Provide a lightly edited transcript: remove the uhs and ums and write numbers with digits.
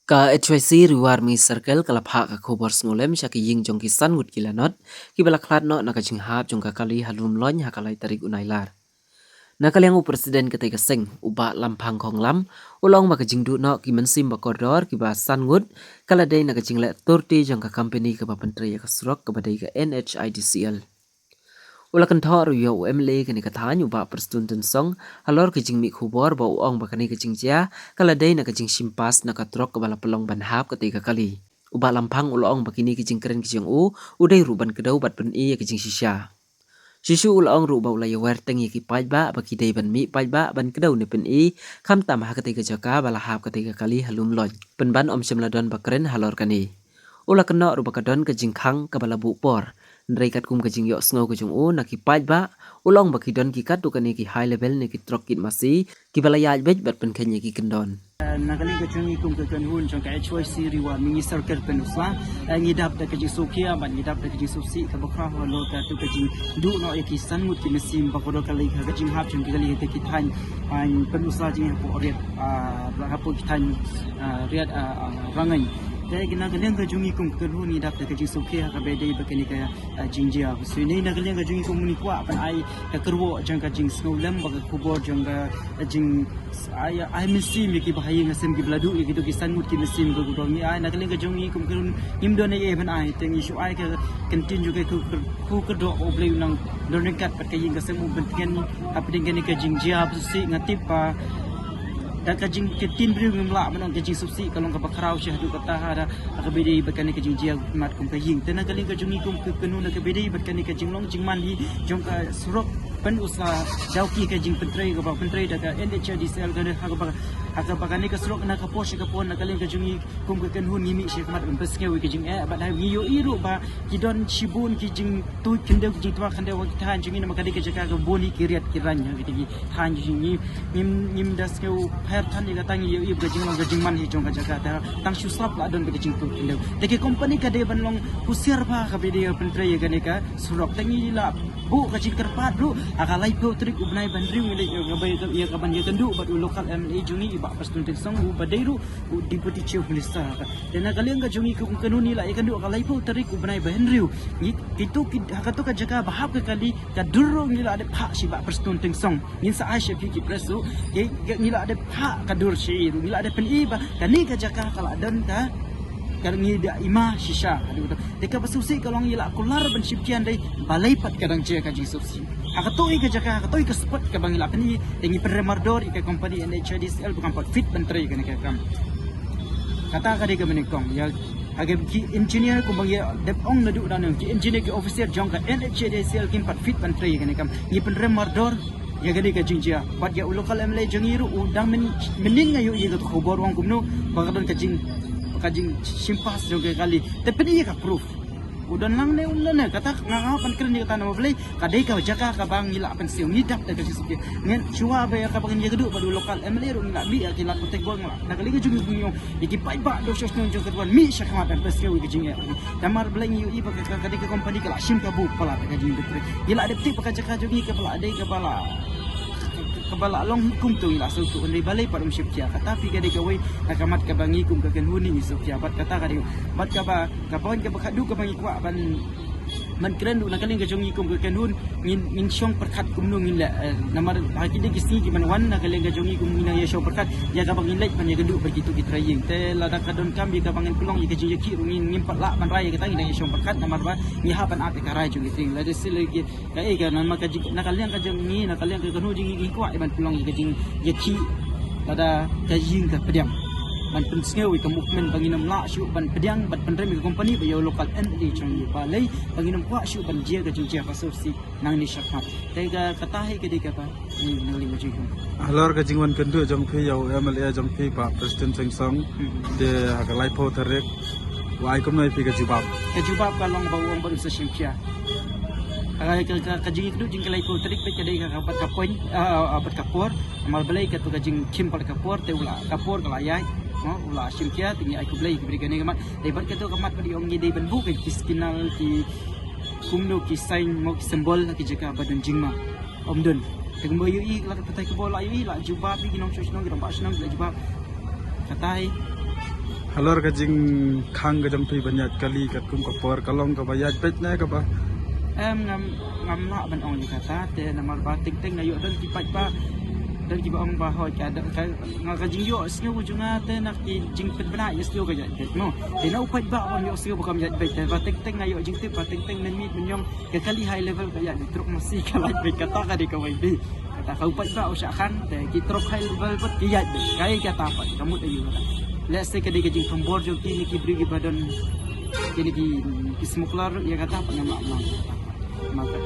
Ka HYC riwar mi circle kalap hak ka khobor snolem syaki ying jong kisan ngut kilanot ki balaklat no nakajing hap jong kakali halum lony hakalai tarik unailar. Nakalyang u presiden ketika seng uba lampang kong lam ulong makajing du no ki mensim bakodor ki basan ngut kaladai nakajing le turti jong ka company ka bapentri ka surok ka badai ka NHIDCL. Ulakan thor yo UMLA kani kathan uba perstun song halor kijing mi khubor ba uong bakani kijing jia kaladai na kijing simpas na katrok kabala pelong banhap ketika kali uba lampang ulong bakini kijing keren kijing udai ruban kedau bat pen i kijing shisha Shishu ulong ruba ulai wer tengi ki pajba baki dai ban mi pajba ban kedau ne pen i kam tam ha ketika jaka bala hap ketika kali halum loj penban om semladon bakren halor kani ulakan no ruba kadon kijing khang kabala bu por Nreikat kum kajing yok snow kajung naki pajba ulong baki don ki kat tukani ki high level ni ki trok kit masi ki balaya bej bat pen kenya ki kendon Nagaling ka chung ikum ka kanhun chung ka HYC riwa mini circle penusla ngidap da ka jisukia ban ngidap da ka jisusi ka bakra holo ka tu ka jing du no ki sanmut ki mesim bakodo ka lei ka jing hap chung ki gali te ki than an penusla jing hapo riat hapo ki than riat rangai Dahil ginagaling ka jungi kong kanhun ni dapat ka jisukia ka bedai bakani ka jingjia so ni nagaling ka jungi kong munikwa pan ay ka kerwo jang ka jing snowlem baka kubor jang ka jing ay mesim ki bahayi ngasem ki bladu ki to ki sanmut ki mesim ko gudong ni ay nagaling ka jungi kong kanhun imdo na even ay teng isu ay ka continue ka ku do oblay nang learning kat pat kaying kasem mo bentikan apding ka jingjia si ngatip pa dan kajing ketin beri memla menong kajing subsi kalau ka bakrau syahdu kata ada akabedi bakani kajing jia mat kum kajing tena galing kajungi kum ke kenu akabedi bakani kajing long jing mandi jong ka surok pen usa jauki kajing pentrai ka pentrai da ka NHIDCL ka bakani ka surok na ka posh ka pon galing kajungi kum ke kenu ni mi syek mat peske wi kajing bat ha ngiyo iru ba kidon shibun kijing tu kende kijing twa kende wa tan jingi na makadi ka jaka ka boni kiriat kiranya gitu tan jingi nim daske tan ni kata ngi yu gajing man hi jong ka jaga ta tang susap la don gajing tu kinde teke company ka de ban long kusir ba ka be de pentrai ga ne ka surok tangi la bu ka jikar pat lu akalai po trik ubnai ban ring le ga bay ka ya ka ban ya kendu bat local MLA jungi iba pas tun tek song u badairu u deputy chief minister ka dena kaleng ka jungi ku kanuni la ikan du akalai po trik ubnai ban riu ni itu ka to ka jaga bahap ka kali ka durung ni la de pha si ba pas tun tek song ni sa ai she ki presu ni la de pha kadur syir bila ada peniba kani ka jaka kala don ka karni da ima shisha adu deka basusi kalau ngila kular ban shipkian dai balai pat kadang je ka jisusi akatoi ka jaka akatoi ka spot ka bangila peni tengi peremardor ika company NHIDCL bukan pat fit bentrai kan ka kam kata ka deka menikong ya agak ki engineer ko bang ya dep ong na du dan ki engineer ki officer jong ka NHIDCL kim pat fit bentrai kan kam ni peremardor ya gani ka jingjia bat ya local MLA jangiru udang mening ngayo iya ka khobor wang kumno bakadon kajing simpas joge kali tapi ni ka proof udan lang ne umna kata ngapan keren ni kata nama beli kadai ka jaka ka bang ngila pen siu ngidap da kasi suki ngen chua ba ya ka bang ngi kedu badu local MLA ru ngila bi akila ko tek bol ngala nakali ka jungi bunyo iki pai ba do sos non joge wan mi syakmat dan peske wi kijing ya damar beli ngi i ba ka kadai ka company ka sim ka bu pala ka jing betre gila ada tip ka jaka jogi ka pala adai ka pala kabala long hukum tu ila so tu ni balai parum syipkia kata fi ga de gawai nakamat ka bangi kum ka kenhuni ni so bat kata ka de bat ka ba ka pon ka bakadu ka bangi kwa ban man keren du nakaling ka jongi kum ka kenhun min syong perkat kum nu ngin la namar haki de gisi ki man wan nakaling ka jongi kum mina ya syong perkat ya ka bangin lek pan ya gedu begitu ki trying te la da ka don kambi ka bangin pelong ya ka jingi ki ngin pat la ban raya ka tangi ya syong perkat namar ba ni ha pan ate ka rai jongi ting la de sil ki ka e ka nama ka nakaling ka jongi nakaling ka kenhu jingi kwa ban pelong ya ka jing ya ki ada ka jing ka pediam ban pensngew ka movement banginam la syu ban pediang ban pendrem ka company ba yo local entity chang ni balai banginam kwa syu ban jia ka jingjia ka sosi nang ni syakmat tega katahi ke dika pa ni ngali mo jigo halor ka jingwan kendu jong phi yo MLA jong phi pa president seng song de ha lai po tarek wai kom noi phi ka jubab ka long ba wong baru sa syimkia ka jing itu jing kalai ko trik pe kadai ka pat ka poin pat kapor amal balai ka tu ka jing kim pat kapor te ula kapor ka layai ula syimkia tingi ai ku balai ki berikan ngamat lebat ka tu kamat padi ong ngidai ban bu ka kiskinal ki kumno ki sign mo ki symbol ki jaka badan jingma omdon tegmo yu i la patai ko bola yu i la jubab ki nong shoshnong ki romba shnong la jubab katai halor ka jing khang ka jam phi banyat kali kat kum kapor kalong ka bayat pet na ka ba ngam nak ban ong ni kata te namar ba ting ting ayo dan kipat ba dan kiba ong ba hoi ka nga jing yo sio junga te nak jing pet bana ya sio ka ja te no te na upat ba on yo sio bakam ja te ba ting ting ayo jing te ba ting ting nan mit menyong ke kali high level ka ya truk masih ka lai be kata ka di ka wai bi kata ka upat ba usahkan te ki truk high level pat ki ya be kai kata apa kamu ayo let's say kadi jing pembor jo ki ni ki beri badan kini ki smoklar ya kata apa nama maka